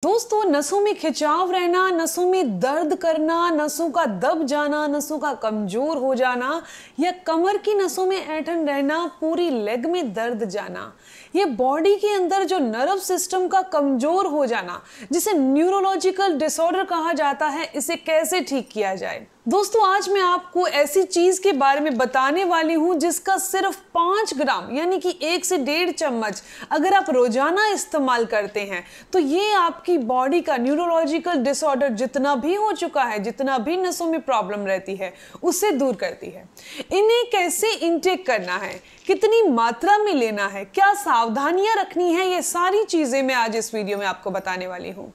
दोस्तों, नसों में खिंचाव रहना, नसों में दर्द करना, नसों का दब जाना, नसों का कमजोर हो जाना या कमर की नसों में ऐंठन रहना, पूरी लेग में दर्द जाना, ये बॉडी के अंदर जो नर्व सिस्टम का कमजोर हो जाना, जिसे न्यूरोलॉजिकल डिसऑर्डर कहा जाता है, इसे कैसे ठीक किया जाए। दोस्तों, आज मैं आपको ऐसी चीज के बारे में बताने वाली हूं जिसका सिर्फ 5 ग्राम यानी कि 1 से 1.5 चम्मच अगर आप रोजाना इस्तेमाल करते हैं तो ये आपकी बॉडी का न्यूरोलॉजिकल डिसऑर्डर जितना भी हो चुका है, जितना भी नसों में प्रॉब्लम रहती है, उससे दूर करती है। इन्हें कैसे इनटेक करना है, कितनी मात्रा में लेना है, क्या सावधानियां रखनी है, ये सारी चीजें मैं आज इस वीडियो में आपको बताने वाली हूं।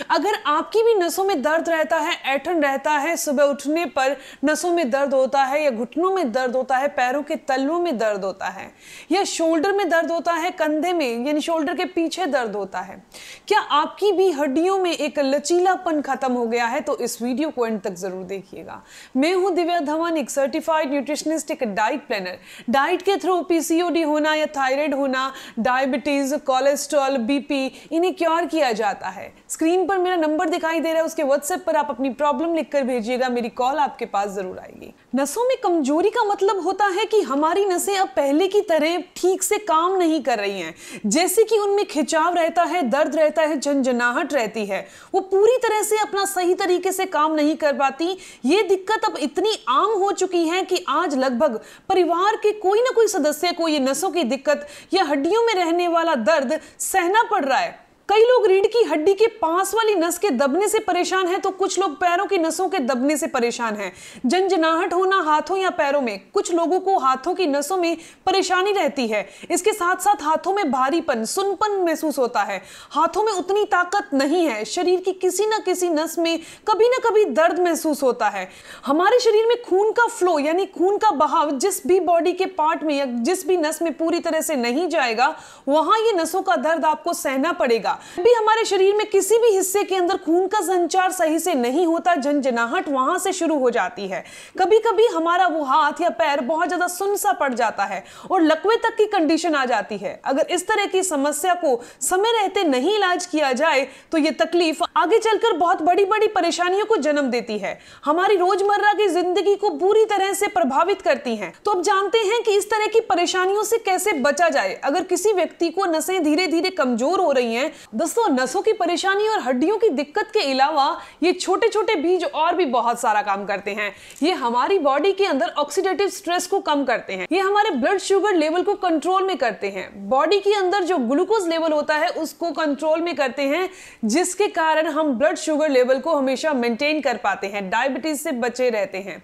अगर आपकी भी नसों में दर्द रहता है, ऐंठन रहता है, सुबह उठने पर नसों में दर्द होता है या घुटनों में दर्द होता है, पैरों के तलवों में दर्द होता है या शोल्डर में दर्द होता है, कंधे में यानी शोल्डर के पीछे दर्द होता है, क्या आपकी भी हड्डियों में एक लचीलापन खत्म हो गया है, तो इस वीडियो को एंड तक जरूर देखिएगा। मैं हूं दिव्या धवन, एक सर्टिफाइड न्यूट्रिशनिस्ट, एक डाइट प्लानर। डाइट के थ्रू पीसीओडी होना या थायराइड होना, डायबिटीज, कोलेस्ट्रॉल, बीपी, इन्हें क्योर किया जाता है। स्क्रीन पर मेरा नंबर दिखाई दे रहा है, उसके व्हाट्सएप पर आप अपनी प्रॉब्लम लिखकर भेजिएगा, मेरी कॉल आपके पास जरूर आएगी। नसों में कमजोरी का मतलब होता है कि हमारी नसें अब पहले की तरह ठीक से काम नहीं कर रही हैं। जैसे कि उनमें खिंचाव रहता है, दर्द रहता है, झंझनाहट रहती है, वो पूरी तरह से अपना सही तरीके से काम नहीं कर पाती। ये दिक्कत अब इतनी आम हो चुकी है कि आज लगभग परिवार के कोई ना कोई सदस्य को ये नसों की दिक्कत या हड्डियों में रहने वाला दर्द सहना पड़ रहा है। कई लोग रीढ़ की हड्डी के पास वाली नस के दबने से परेशान हैं, तो कुछ लोग पैरों की नसों के दबने से परेशान हैं। झंझनाहट होना हाथों या पैरों में, कुछ लोगों को हाथों की नसों में परेशानी रहती है। इसके साथ साथ हाथों में भारीपन, सुनपन महसूस होता है, हाथों में उतनी ताकत नहीं है, शरीर की किसी न किसी नस में कभी ना कभी दर्द महसूस होता है। हमारे शरीर में खून का फ्लो यानी खून का बहाव जिस भी बॉडी के पार्ट में या जिस भी नस में पूरी तरह से नहीं जाएगा, वहां ये नसों का दर्द आपको सहना पड़ेगा। भी हमारे शरीर में किसी भी हिस्से के अंदर खून का संचार सही से नहीं होता, झंझनाहट वहां से शुरू हो जाती है। कभी कभी हमारा वो हाथ या पैर बहुत ज्यादा सुन्न सा पड़ जाता है और लकवे तक की कंडीशन आ जाती है। अगर इस तरह की समस्या को समय रहते नहीं इलाज किया जाए तो ये तकलीफ आगे चलकर बहुत बड़ी बड़ी परेशानियों को जन्म देती है, हमारी रोजमर्रा की जिंदगी को बुरी तरह से प्रभावित करती है। तो अब जानते हैं कि इस तरह की परेशानियों से कैसे बचा जाए। अगर किसी व्यक्ति को नसें धीरे धीरे कमजोर हो रही हैं, दोस्तों, नसों की परेशानी और हड्डियों की दिक्कत के अलावा ये छोटे छोटे बीज और भी बहुत सारा काम करते हैं। ये हमारी बॉडी के अंदर ऑक्सीडेटिव स्ट्रेस को कम करते हैं, ये हमारे ब्लड शुगर लेवल को कंट्रोल में करते हैं, बॉडी के अंदर जो ग्लूकोज लेवल होता है उसको कंट्रोल में करते हैं, जिसके कारण हम ब्लड शुगर लेवल को हमेशा मेंटेन कर पाते हैं, डायबिटीज से बचे रहते हैं।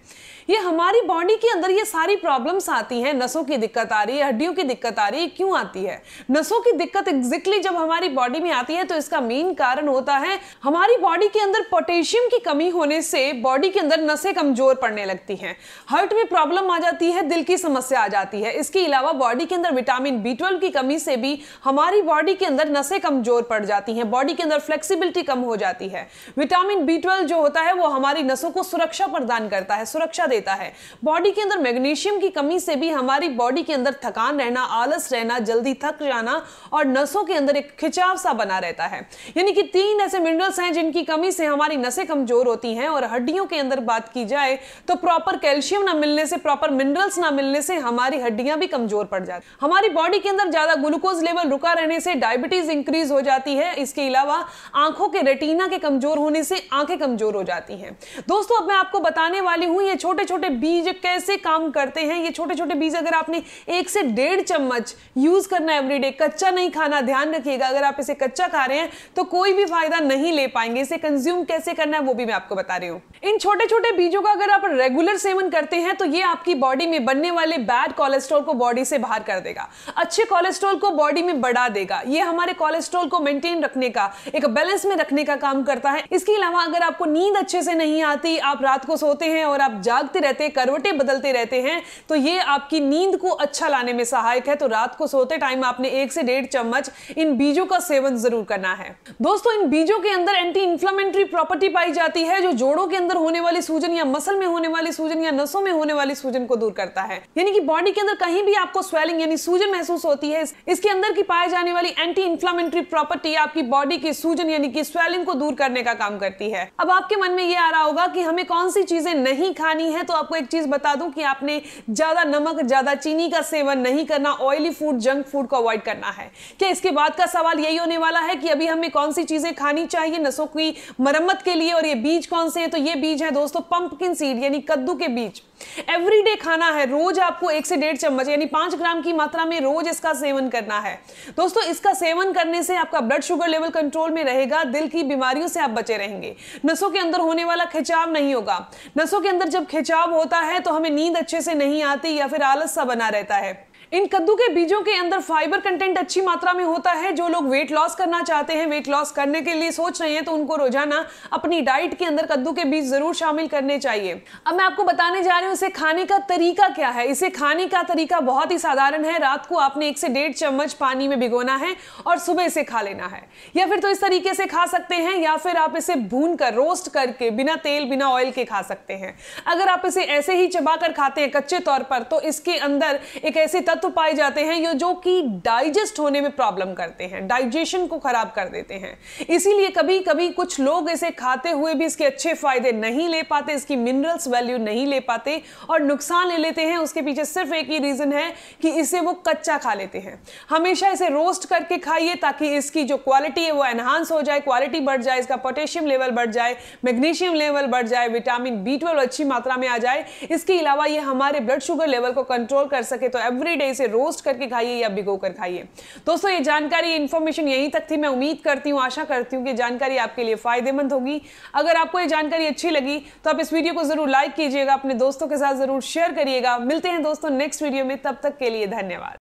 ये हमारी बॉडी के अंदर ये सारी प्रॉब्लम्स आती हैं। नसों की दिक्कत आ रही है, हड्डियों की दिक्कत आ रही है, क्यों आती है? नसों की दिक्कत एग्जैक्टली जब हमारी बॉडी में आती है तो इसका मेन कारण होता है हमारी बॉडी के अंदर पोटेशियम की कमी होने से बॉडी के अंदर नसें कमजोर पड़ने लगती हैं, हार्ट में प्रॉब्लम आ जाती है, दिल की समस्या आ जाती है। इसके अलावा बॉडी के अंदर विटामिन B12 की कमी से भी हमारी बॉडी के अंदर नसें कमजोर पड़ जाती हैं, बॉडी के अंदर फ्लेक्सिबिलिटी कम हो जाती है। विटामिन B12 जो होता है वो हमारी नसों को सुरक्षा प्रदान करता है, सुरक्षा देता है। बॉडी के अंदर मैग्नीशियम की कमी से भी हमारी बॉडी के अंदर थकान रहना, आलस रहना, जल्दी थक जाना और नसों के अंदर एक खिंचाव सा बना रहता है। यानी कि 3 ऐसे मिनरल्स हैं जिनकी कमी से हमारी नसें कमजोर होती हैं। और हड्डियों के अंदर बात की जाए तो प्रॉपर कैल्शियम ना मिलने से, प्रॉपर मिनरल्स ना मिलने से हमारी हड्डियां भी कमजोर पड़ जाती हैं। हमारी बॉडी के अंदर ज्यादा ग्लूकोज लेवल रुका रहने से डायबिटीज इंक्रीज हो जाती है। इसके अलावा आंखों के रेटिना के कमजोर होने से आंखें कमजोर हो जाती हैं। दोस्तों, अब मैं आपको बताने वाली हूं ये छोटे छोटे बीज कैसे काम करते हैं। ये छोटे छोटे बीज अगर आपने 1 से 1.5 चम्मच यूज करना एवरीडे, कच्चा नहीं खाना, ध्यान रखिएगा। अगर आप इसे कच्चा खा रहे हैं तो कोई भी फायदा नहीं ले पाएंगे। इसे कंज्यूम कैसे करना है वो भी मैं आपको बता रही हूं। इन छोटे छोटे बीजों का अगर आप रेगुलर सेवन करते हैं तो ये आपकी बॉडी में बनने वाले बैड कोलेस्ट्रॉल को बॉडी से बाहर कर देगा, अच्छे कोलेस्ट्रॉल को बॉडी में बढ़ा देगा। ये हमारे कोलेस्ट्रॉल को मेंटेन रखने का, एक बैलेंस में रखने का काम करता है। इसके अलावा अगर आपको नींद अच्छे से नहीं आती, आप रात को सोते हैं और आप जाग जागते रहते हैं, करवटें बदलते रहते हैं, तो ये आपकी नींद को अच्छा लाने में सहायक है। तो रात को सोते टाइम आपने 1 से 1.5 चम्मच इन बीजों का सेवन जरूर करना है। दोस्तों, इन बीजों के अंदर एंटी इंफ्लेमेटरी प्रॉपर्टी पाई जाती है, जो जोड़ों के अंदर होने वाली सूजन या मसल में होने वाली सूजन या नसों में होने वाली सूजन को दूर करता है। यानी कि बॉडी के अंदर कहीं भी आपको स्वेलिंग यानी सूजन महसूस होती है, इसके अंदर की पाए जाने वाली एंटी इंफ्लेमेटरी प्रॉपर्टी आपकी बॉडी की सूजन यानी कि स्वेलिंग को दूर करने का काम करती है। अब आपके मन में ये आ रहा होगा कि हमें कौन सी चीजें नहीं खानी है, तो आपको एक चीज बता दूं कि आपने ज्यादा नमक, ज्यादा चीनी का सेवन नहीं करना, ऑयली फूड, जंक फूड को अवॉइड करना है। क्या इसके बाद का सवाल यही होने वाला है कि अभी हमें कौन सी चीजें खानी चाहिए नसों की मरम्मत के लिए, और ये बीज कौन से हैं? तो ये बीज है दोस्तों पंपकिन सीड यानी कद्दू के बीज। एवरीडे खाना है, रोज आपको 1 से 1.5 चम्मच यानी 5 ग्राम की मात्रा में रोज इसका सेवन करना है। दोस्तों, इसका सेवन करने से आपका ब्लड शुगर लेवल कंट्रोल में रहेगा, दिल की बीमारियों से आप बचे रहेंगे, नसों के अंदर होने वाला खिंचाव नहीं होगा। नसों के अंदर जब खिंचाव होता है तो हमें नींद अच्छे से नहीं आती या फिर आलस सा बना रहता है। इन कद्दू के बीजों के अंदर फाइबर कंटेंट अच्छी मात्रा में होता है। जो लोग वेट लॉस करना चाहते हैं, वेट लॉस करने के लिए सोच रहे हैं, तो उनको रोजाना अपनी डाइट के अंदर कद्दू के बीज जरूर शामिल करने चाहिए। अब मैं आपको बताने जा रही हूँ इसे खाने का तरीका क्या है। इसे खाने का तरीका बहुत ही साधारण है। रात को आपने 1 से 1.5 चम्मच पानी में भिगोना है और सुबह इसे खा लेना है, या फिर तो इस तरीके से खा सकते हैं, या फिर आप इसे भून कर, रोस्ट करके, बिना तेल बिना ऑयल के खा सकते हैं। अगर आप इसे ऐसे ही चबा कर खाते हैं कच्चे तौर पर, तो इसके अंदर एक ऐसे तत्व पाए जाते हैं जो कि डाइजेस्ट होने में प्रॉब्लम करते हैं, डाइजेशन को खराब कर देते हैं। इसीलिए कभी कभी कुछ लोग इसे खाते हुए भी इसके अच्छे फायदे नहीं ले पाते, इसकी मिनरल्स वैल्यू नहीं ले पाते और नुकसान ले लेते हैं। उसके पीछे सिर्फ एक ही रीजन है कि इसे वो कच्चा खा लेते हैं। हमेशा इसे रोस्ट करके खाइए ताकि इसकी जो क्वालिटी है वो एनहांस हो जाए, क्वालिटी बढ़ जाए, इसका पोटेशियम लेवल बढ़ जाए, मैग्नीशियम लेवल बढ़ जाए, विटामिन B12 अच्छी मात्रा में आ जाए। इसके अलावा ये हमारे ब्लड शुगर लेवल को कंट्रोल कर सके, तो एवरीडे इसे रोस्ट करके खाइए या भिगो कर खाइए। दोस्तों, ये जानकारी, इंफॉर्मेशन यहीं तक थी। मैं उम्मीद करती हूँ, आशा करती हूँ कि जानकारी आपके लिए फायदेमंद होगी। अगर आपको ये जानकारी अच्छी लगी तो आप इस वीडियो को जरूर लाइक कीजिएगा, अपने दोस्तों के साथ जरूर शेयर करिएगा। मिलते हैं दोस्तों नेक्स्ट वीडियो में, तब तक के लिए धन्यवाद।